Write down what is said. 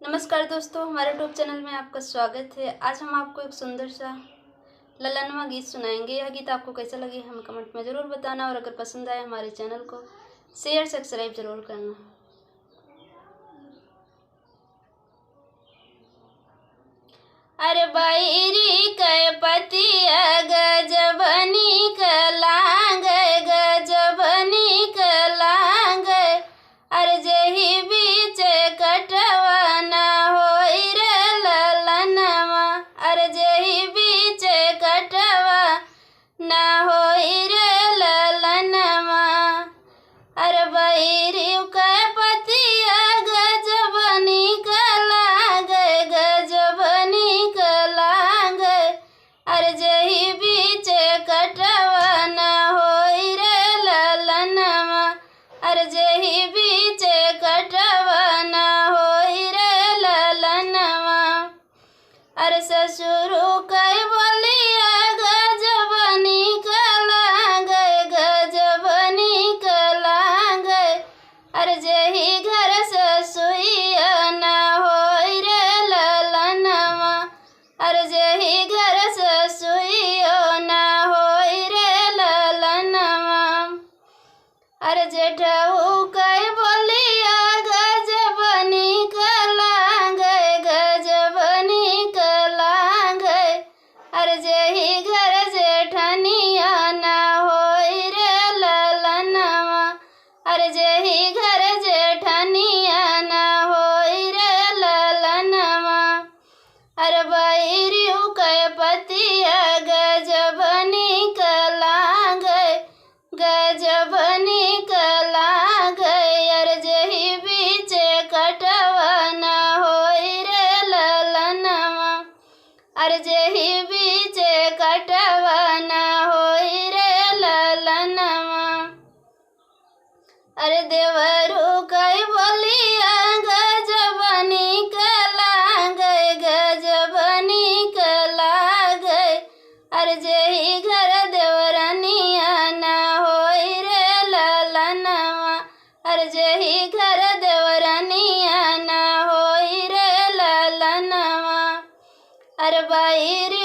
नमस्कार दोस्तों, हमारे यूट्यूब चैनल में आपका स्वागत है। आज हम आपको एक सुंदर सा ललनवा गीत सुनाएंगे। यह गीत आपको कैसा लगे हमें कमेंट में ज़रूर बताना, और अगर पसंद आए हमारे चैनल को शेयर सब्सक्राइब ज़रूर करना। अरे बैरी के पतिया गजबनी कलांग, गजबनी कलांग, अरे जही बीच कटवा न होई रे ललनवा, अरे जही बीच कटवा न होई रे ललनवा। अरे बैरी के पतिया गजबनी कलांग, गजबनी कलांग, अरे जही बीच कटवा न होई रे ललनवा, अरे जही बीच कटवा न होई रे ललनवा। अरे ससुरु कई बोलिया गजबनी कलांग, गजबनी कलांग, अरे जही घर ससुइया न होई रे ललनवा, अरे जही घर ससुइया न होई रे ललनवा। अरे जेठऊ कई बोलिया गजबनी कलांग, गजबनी कलांग, अरे जही घर जेठनिया न होई रे ललनवा, अरे जही घर जेठनिया न होई रे ललनवा। अरे बैरियू के पतिया गजबनी कलांग, गजबनी कलांग, अरे जही बीच कटवा न होई रे ललनवा, अरे जही बीच कटवा न होई रे ललनवा। अरे देवरू कई बोलिया गजबनी कलांग, गजबनी कलांग, अरे जही घर देवरनिया न होई रे ललनवा, अरे जही घर देवरनिया न होई रे ललनवा। अरे बैरी